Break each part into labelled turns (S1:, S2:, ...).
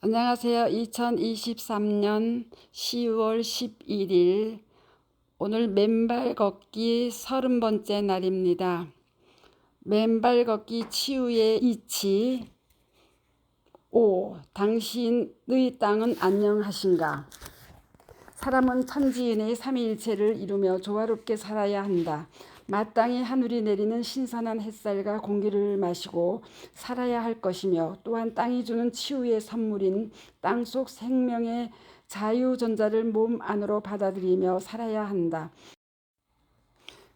S1: 안녕하세요. 2023년 10월 11일 오늘 맨발 걷기 30번째 날입니다. 맨발 걷기 치유의 이치 5. 당신의 땅은 안녕하신가? 사람은 천지인의 삼위일체를 이루며 조화롭게 살아야 한다. 마땅히 하늘이 내리는 신선한 햇살과 공기를 마시고 살아야 할 것이며, 또한 땅이 주는 치유의 선물인 땅속 생명의 자유전자를 몸 안으로 받아들이며 살아야 한다.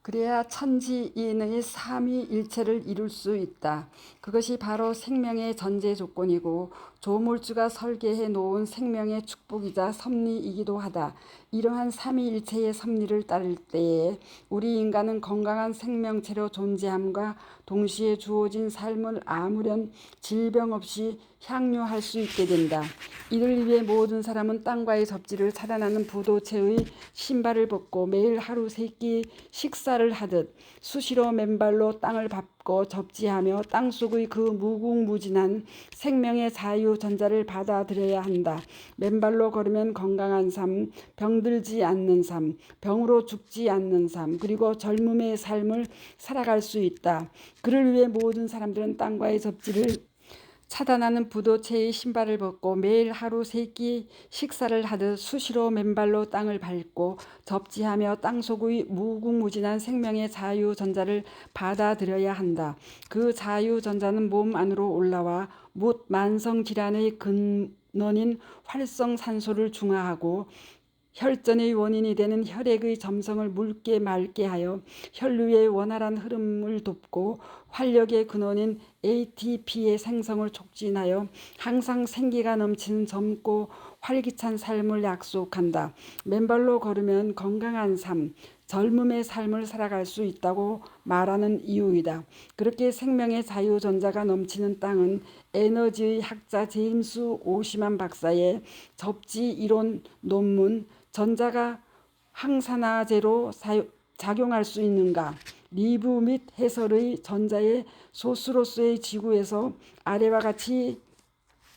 S1: 그래야 천지인의 삼위일체를 이룰 수 있다. 그것이 바로 생명의 전제 조건이고 조물주가 설계해 놓은 생명의 축복이자 섭리이기도 하다. 이러한 삼위일체의 섭리를 따를 때에 우리 인간은 건강한 생명체로 존재함과 동시에 주어진 삶을 아무런 질병 없이 향유할 수 있게 된다. 이를 위해 모든 사람은 땅과의 접지를 차단하는 부도체의 신발을 벗고 매일 하루 3끼 식사를 하듯 수시로 맨발로 땅을 밟고 접지하며 땅속의 그 무궁무진한 생명의 자유전자를 받아들여야 한다. 맨발로 걸으면 건강한 삶, 병들지 않는 삶, 병으로 죽지 않는 삶, 그리고 젊음의 삶을 살아갈 수 있다. 그를 위해 모든 사람들은 땅과의 접지를 차단하는 부도체의 신발을 벗고 매일 하루 3끼 식사를 하듯 수시로 맨발로 땅을 밟고 접지하며 땅속의 무궁무진한 생명의 자유전자를 받아들여야 한다. 그 자유전자는 몸 안으로 올라와 못 만성질환의 근원인 활성산소를 중화하고 혈전의 원인이 되는 혈액의 점성을 묽게 맑게 하여 혈류의 원활한 흐름을 돕고 활력의 근원인 ATP의 생성을 촉진하여 항상 생기가 넘치는 젊고 활기찬 삶을 약속한다. 맨발로 걸으면 건강한 삶, 젊음의 삶을 살아갈 수 있다고 말하는 이유이다. 그렇게 생명의 자유전자가 넘치는 땅은 에너지의 학자 제임스 오시만 박사의 접지 이론 논문 전자가 항산화제로 작용할 수 있는가? 리뷰 및 해설의 전자의 소수로서의 지구에서 아래와 같이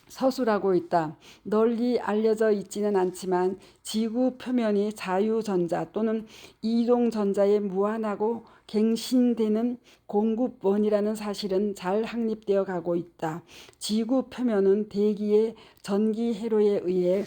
S1: 서술하고 있다. 널리 알려져 있지는 않지만 지구 표면이 자유전자 또는 이동전자에 무한하고 갱신되는 공급원이라는 사실은 잘 확립되어 가고 있다. 지구 표면은 대기의 전기 회로에 의해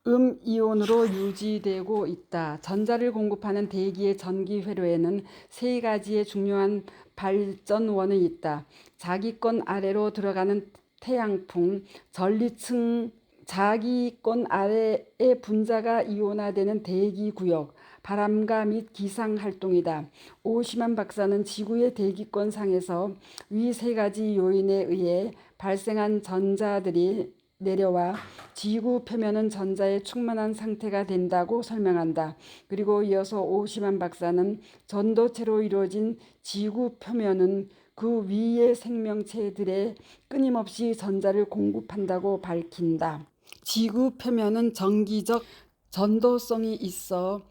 S1: 음이온으로 유지되고 있다. 전자를 공급하는 대기의 전기 회로에는 3가지의 중요한 발전원이 있다. 자기권 아래로 들어가는 태양풍, 전리층 자기권 아래의 분자가 이온화되는 대기구역, 바람과 및 기상활동이다. 오시만 박사는 지구의 대기권 상에서 위 3가지 요인에 의해 발생한 전자들이 내려와 지구 표면은 전자에 충만한 상태가 된다고 설명한다. 그리고 이어서 오시만 박사는 전도체로 이루어진 지구 표면은 그 위의 생명체들에 끊임없이 전자를 공급한다고 밝힌다. 지구 표면은 정기적 전도성이 있어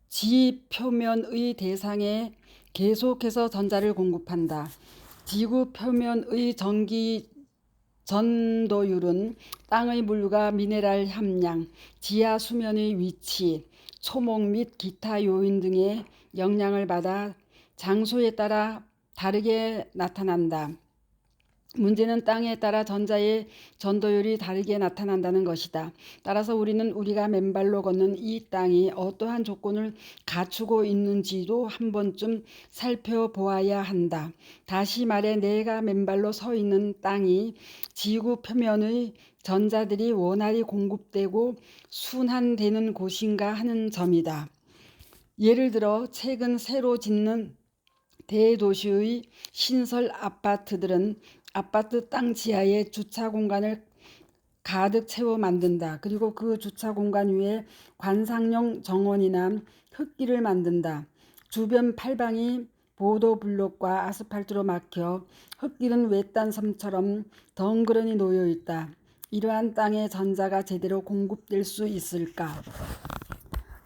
S1: 지 표면의 대상에 계속해서 전자를 공급한다. 지구 표면의 전기 전도율은 땅의 물과 미네랄 함량, 지하 수면의 위치, 초목 및 기타 요인 등의 영향을 받아 장소에 따라 다르게 나타난다. 문제는 땅에 따라 전자의 전도율이 다르게 나타난다는 것이다. 따라서 우리는 우리가 맨발로 걷는 이 땅이 어떠한 조건을 갖추고 있는지도 한 번쯤 살펴보아야 한다. 다시 말해 내가 맨발로 서 있는 땅이 지구 표면의 전자들이 원활히 공급되고 순환되는 곳인가 하는 점이다. 예를 들어 최근 새로 짓는 대도시의 신설 아파트들은 아파트 땅 지하에 주차 공간을 가득 채워 만든다. 그리고 그 주차 공간 위에 관상용 정원이나 흙길을 만든다. 주변 팔방이 보도블록과 아스팔트로 막혀 흙길은 외딴 섬처럼 덩그러니 놓여 있다. 이러한 땅에 전자가 제대로 공급될 수 있을까?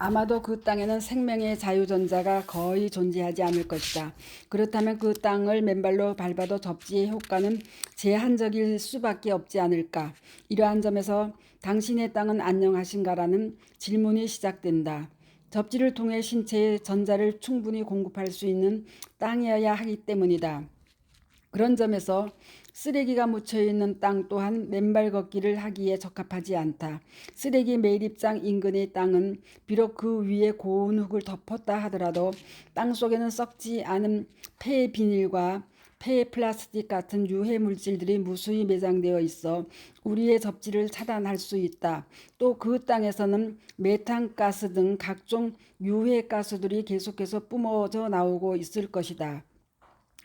S1: 아마도 그 땅에는 생명의 자유전자가 거의 존재하지 않을 것이다. 그렇다면 그 땅을 맨발로 밟아도 접지의 효과는 제한적일 수밖에 없지 않을까. 이러한 점에서 당신의 땅은 안녕하신가라는 질문이 시작된다. 접지를 통해 신체의 전자를 충분히 공급할 수 있는 땅이어야 하기 때문이다. 그런 점에서 쓰레기가 묻혀있는 땅 또한 맨발 걷기를 하기에 적합하지 않다. 쓰레기 매립장 인근의 땅은 비록 그 위에 고운 흙을 덮었다 하더라도 땅 속에는 썩지 않은 폐 비닐과 폐 플라스틱 같은 유해 물질들이 무수히 매장되어 있어 우리의 접지를 차단할 수 있다. 또 그 땅에서는 메탄가스 등 각종 유해 가스들이 계속해서 뿜어져 나오고 있을 것이다.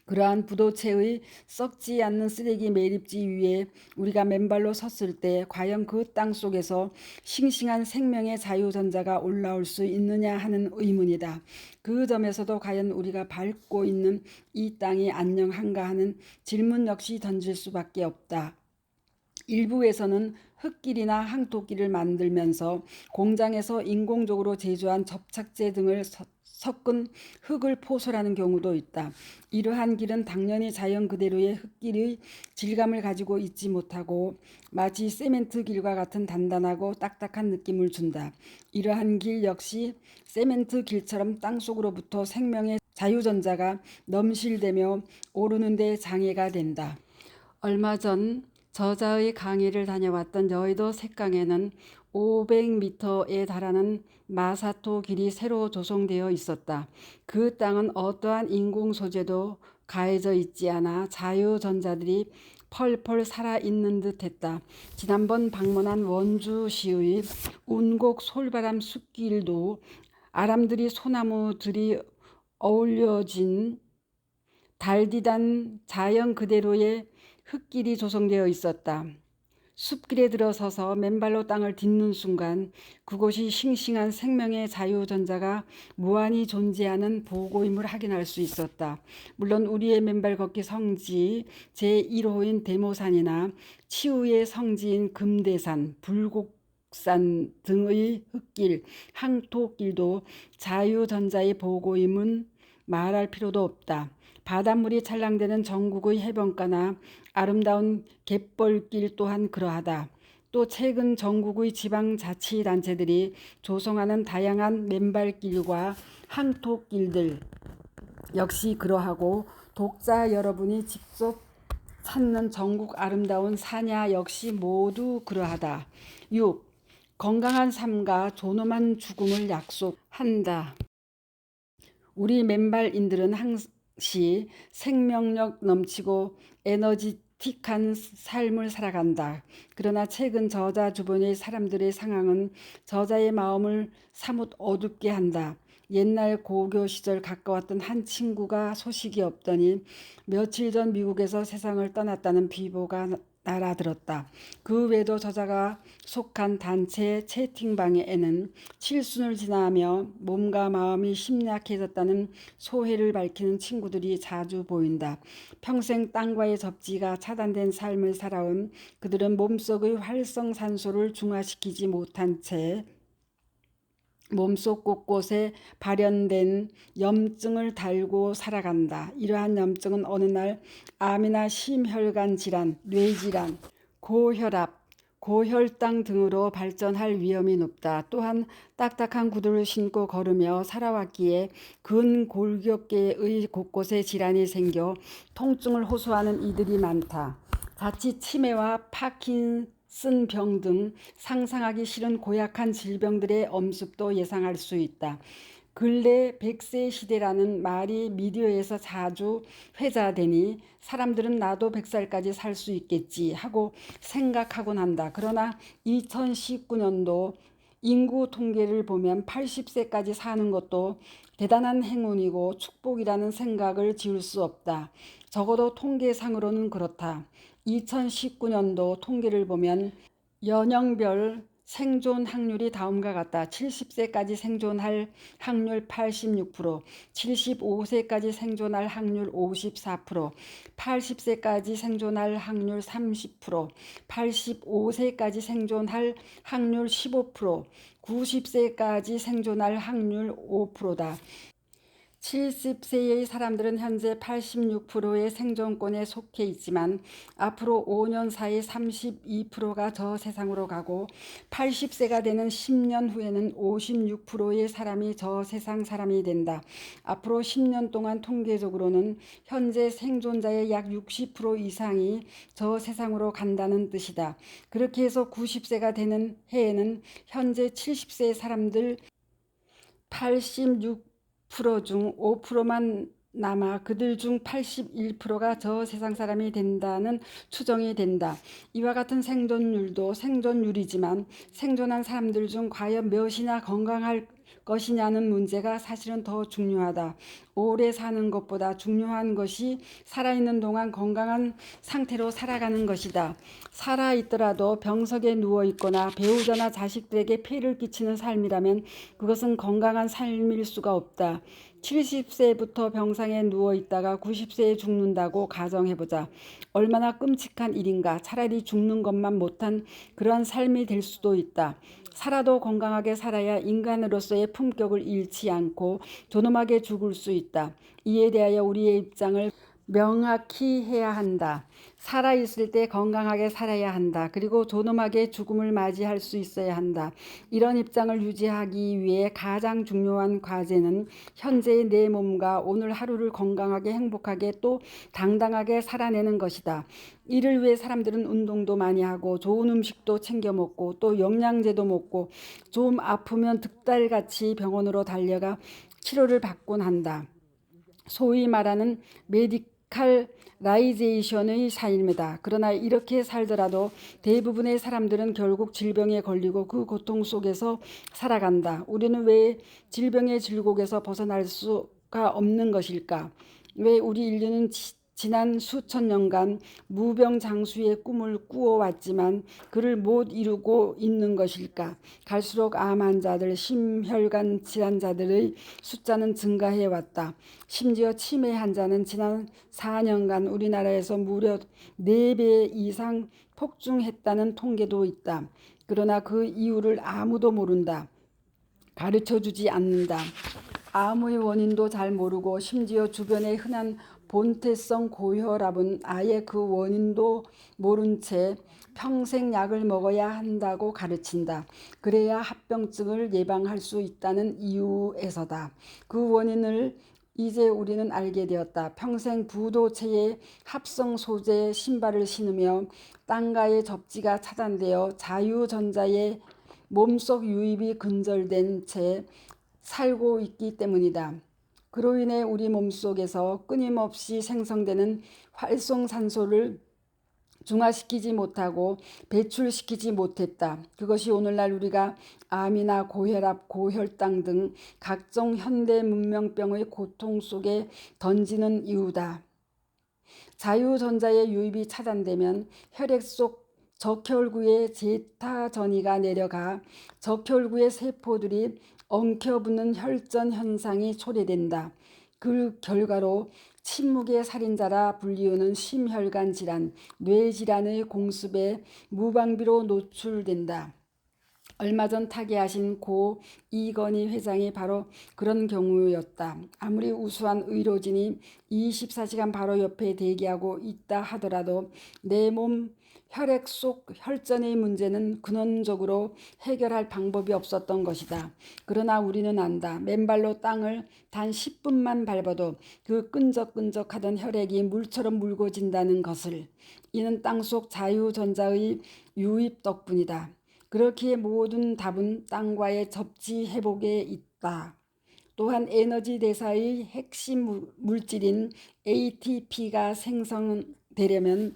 S1: 그러한 부도체의 썩지 않는 쓰레기 매립지 위에 우리가 맨발로 섰을 때 과연 그 땅 속에서 싱싱한 생명의 자유전자가 올라올 수 있느냐 하는 의문이다. 그 점에서도 과연 우리가 밟고 있는 이 땅이 안녕한가 하는 질문 역시 던질 수밖에 없다. 일부에서는 흙길이나 항토길을 만들면서 공장에서 인공적으로 제조한 접착제 등을 섞은 흙을 포설하는 경우도 있다. 이러한 길은 당연히 자연 그대로의 흙길의 질감을 가지고 있지 못하고 마치 세멘트 길과 같은 단단하고 딱딱한 느낌을 준다. 이러한 길 역시 세멘트 길처럼 땅속으로부터 생명의 자유전자가 넘실대며 오르는 데 장애가 된다. 얼마 전 저자의 강의를 다녀왔던 여의도 색강에는 500m에 달하는 마사토 길이 새로 조성되어 있었다. 그 땅은 어떠한 인공 소재도 가해져 있지 않아 자유전자들이 펄펄 살아있는 듯했다. 지난번 방문한 원주시의 운곡 솔바람 숲길도 아람들이 소나무들이 어울려진 달디단 자연 그대로의 흙길이 조성되어 있었다. 숲길에 들어서서 맨발로 땅을 딛는 순간 그곳이 싱싱한 생명의 자유전자가 무한히 존재하는 보고임을 확인할 수 있었다. 물론 우리의 맨발 걷기 성지 제1호인 대모산이나 치유의 성지인 금대산, 불곡산 등의 흙길, 항토길도 자유전자의 보고임은 말할 필요도 없다. 바닷물이 찰랑대는 전국의 해변가나 아름다운 갯벌길 또한 그러하다. 또 최근 전국의 지방자치단체들이 조성하는 다양한 맨발길과 항토길들 역시 그러하고 독자 여러분이 직접 찾는 전국 아름다운 산야 역시 모두 그러하다. 6. 건강한 삶과 존엄한 죽음을 약속한다. 우리 맨발인들은 항시 생명력 넘치고 에너지틱한 삶을 살아간다. 그러나 최근 저자 주변의 사람들의 상황은 저자의 마음을 사뭇 어둡게 한다. 옛날 고교 시절 가까웠던 한 친구가 소식이 없더니 며칠 전 미국에서 세상을 떠났다는 비보가 날아들었다. 그 외에도 저자가 속한 단체 채팅방에는 칠순을 지나며 몸과 마음이 심약해졌다는 소회를 밝히는 친구들이 자주 보인다. 평생 땅과의 접지가 차단된 삶을 살아온 그들은 몸속의 활성산소를 중화시키지 못한 채 몸속 곳곳에 발현된 염증을 달고 살아간다. 이러한 염증은 어느 날 암이나 심혈관 질환, 뇌질환, 고혈압, 고혈당 등으로 발전할 위험이 높다. 또한 딱딱한 구두를 신고 걸으며 살아왔기에 근골격계의 곳곳에 질환이 생겨 통증을 호소하는 이들이 많다. 자칫 치매와 파킨슨병 등 상상하기 싫은 고약한 질병들의 엄습도 예상할 수 있다. 근래 100세 시대라는 말이 미디어에서 자주 회자되니 사람들은 나도 100살까지 살 수 있겠지 하고 생각하곤 한다. 그러나 2019년도 인구 통계를 보면 80세까지 사는 것도 대단한 행운이고 축복이라는 생각을 지울 수 없다. 적어도 통계상으로는 그렇다. 2019년도 통계를 보면 연령별 생존 확률이 다음과 같다. 70세까지 생존할 확률 86%, 75세까지 생존할 확률 54%, 80세까지 생존할 확률 30%, 85세까지 생존할 확률 15%, 90세까지 생존할 확률 5%다. 70세의 사람들은 현재 86%의 생존권에 속해 있지만 앞으로 5년 사이 32%가 저 세상으로 가고 80세가 되는 10년 후에는 56%의 사람이 저 세상 사람이 된다. 앞으로 10년 동안 통계적으로는 현재 생존자의 약 60% 이상이 저 세상으로 간다는 뜻이다. 그렇게 해서 90세가 되는 해에는 현재 70세 사람들 86% 중 5%만 남아 그들 중 81%가 저 세상 사람이 된다는 추정이 된다. 이와 같은 생존율도 생존율이지만 생존한 사람들 중 과연 몇이나 건강할 것이냐는 문제가 사실은 더 중요하다. 오래 사는 것보다 중요한 것이 살아있는 동안 건강한 상태로 살아가는 것이다. 살아있더라도 병석에 누워있거나 배우자나 자식들에게 폐를 끼치는 삶이라면 그것은 건강한 삶일 수가 없다. 70세부터 병상에 누워있다가 90세에 죽는다고 가정해보자. 얼마나 끔찍한 일인가. 차라리 죽는 것만 못한 그런 삶이 될 수도 있다. 살아도 건강하게 살아야 인간으로서의 품격을 잃지 않고 존엄하게 죽을 수 있다. 이에 대하여 우리의 입장을 명확히 해야 한다. 살아있을 때 건강하게 살아야 한다. 그리고 존엄하게 죽음을 맞이할 수 있어야 한다. 이런 입장을 유지하기 위해 가장 중요한 과제는 현재의 내 몸과 오늘 하루를 건강하게 행복하게 또 당당하게 살아내는 것이다. 이를 위해 사람들은 운동도 많이 하고 좋은 음식도 챙겨 먹고 또 영양제도 먹고 좀 아프면 득달같이 병원으로 달려가 치료를 받곤 한다. 소위 말하는 메디칼라이제이션의 삶이다. 그러나 이렇게 살더라도 대부분의 사람들은 결국 질병에 걸리고 그 고통 속에서 살아간다. 우리는 왜 질병의 질곡에서 벗어날 수가 없는 것일까? 왜 우리 인류는 지난 수천 년간 무병장수의 꿈을 꾸어왔지만 그를 못 이루고 있는 것일까? 갈수록 암 환자들, 심혈관 질환자들의 숫자는 증가해 왔다. 심지어 치매 환자는 지난 4년간 우리나라에서 무려 4배 이상 폭증했다는 통계도 있다. 그러나 그 이유를 아무도 모른다. 가르쳐주지 않는다. 암의 원인도 잘 모르고 심지어 주변의 흔한 본태성 고혈압은 아예 그 원인도 모른 채 평생 약을 먹어야 한다고 가르친다. 그래야 합병증을 예방할 수 있다는 이유에서다. 그 원인을 이제 우리는 알게 되었다. 평생 부도체의 합성 소재 신발을 신으며 땅과의 접지가 차단되어 자유전자의 몸속 유입이 근절된 채 살고 있기 때문이다. 그로 인해 우리 몸속에서 끊임없이 생성되는 활성산소를 중화시키지 못하고 배출시키지 못했다. 그것이 오늘날 우리가 암이나 고혈압, 고혈당 등 각종 현대 문명병의 고통 속에 던지는 이유다. 자유전자의 유입이 차단되면 혈액 속 적혈구의 제타 전이가 내려가 적혈구의 세포들이 엉켜붙는 혈전 현상이 초래된다. 그 결과로 침묵의 살인자라 불리우는 심혈관 질환, 뇌질환의 공습에 무방비로 노출된다. 얼마 전 타계하신 고 이건희 회장이 바로 그런 경우였다. 아무리 우수한 의료진이 24시간 바로 옆에 대기하고 있다 하더라도 내 몸 혈액 속 혈전의 문제는 근원적으로 해결할 방법이 없었던 것이다. 그러나 우리는 안다. 맨발로 땅을 단 10분만 밟아도 그 끈적끈적하던 혈액이 물처럼 묽어진다는 것을. 이는 땅속 자유전자의 유입 덕분이다. 그렇기에 모든 답은 땅과의 접지 회복에 있다. 또한 에너지 대사의 핵심 물질인 ATP가 생성되려면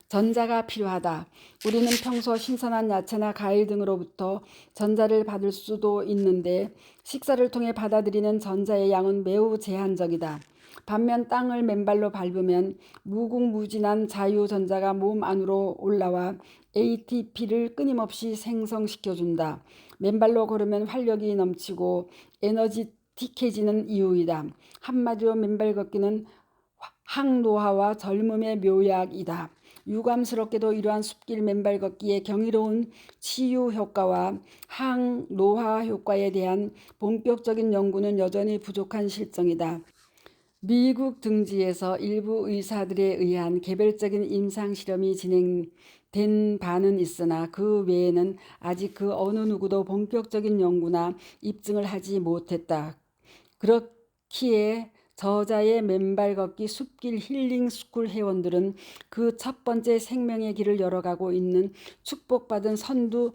S1: 전자가 필요하다. 우리는 평소 신선한 야채나 과일 등으로부터 전자를 받을 수도 있는데 식사를 통해 받아들이는 전자의 양은 매우 제한적이다. 반면 땅을 맨발로 밟으면 무궁무진한 자유전자가 몸 안으로 올라와 ATP를 끊임없이 생성시켜준다. 맨발로 걸으면 활력이 넘치고 에너지틱해지는 이유이다. 한마디로 맨발 걷기는 항노화와 젊음의 묘약이다. 유감스럽게도 이러한 숲길 맨발 걷기의 경이로운 치유 효과와 항노화 효과에 대한 본격적인 연구는 여전히 부족한 실정이다. 미국 등지에서 일부 의사들에 의한 개별적인 임상실험이 진행된 바는 있으나 그 외에는 아직 그 어느 누구도 본격적인 연구나 입증을 하지 못했다. 그렇기에 저자의 맨발 걷기 숲길 힐링 스쿨 회원들은 그 첫 번째 생명의 길을 열어가고 있는 축복받은 선두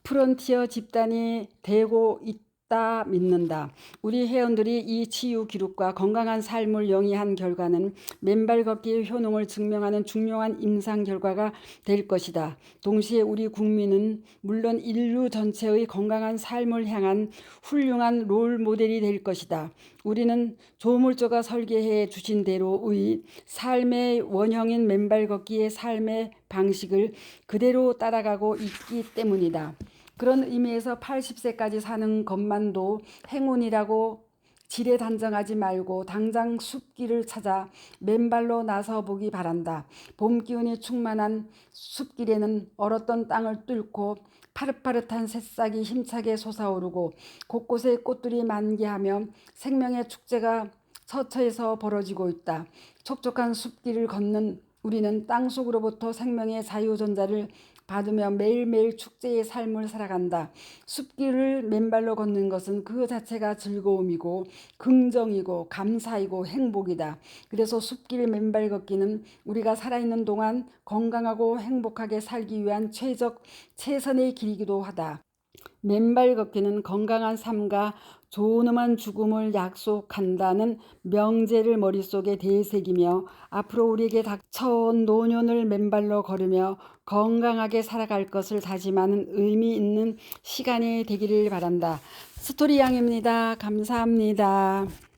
S1: 프론티어 집단이 되고 있다 믿는다. 우리 회원들이 이 치유 기록과 건강한 삶을 영위한 결과는 맨발 걷기의 효능을 증명하는 중요한 임상 결과가 될 것이다. 동시에 우리 국민은 물론 인류 전체의 건강한 삶을 향한 훌륭한 롤 모델이 될 것이다. 우리는 조물주가 설계해 주신 대로의 삶의 원형인 맨발 걷기의 삶의 방식을 그대로 따라가고 있기 때문이다. 그런 의미에서 80세까지 사는 것만도 행운이라고 지레 단정하지 말고 당장 숲길을 찾아 맨발로 나서보기 바란다. 봄 기운이 충만한 숲길에는 얼었던 땅을 뚫고 파릇파릇한 새싹이 힘차게 솟아오르고 곳곳에 꽃들이 만개하며 생명의 축제가 서처에서 벌어지고 있다. 촉촉한 숲길을 걷는 우리는 땅속으로부터 생명의 자유전자를 받으며 매일매일 축제의 삶을 살아간다. 숲길을 맨발로 걷는 것은 그 자체가 즐거움이고 긍정이고 감사이고 행복이다. 그래서 숲길 맨발 걷기는 우리가 살아있는 동안 건강하고 행복하게 살기 위한 최선의 길이기도 하다. 맨발 걷기는 건강한 삶과 존엄한 죽음을 약속한다는 명제를 머릿속에 되새기며 앞으로 우리에게 닥쳐온 노년을 맨발로 걸으며 건강하게 살아갈 것을 다짐하는 의미 있는 시간이 되기를 바란다. 스토리양입니다. 감사합니다.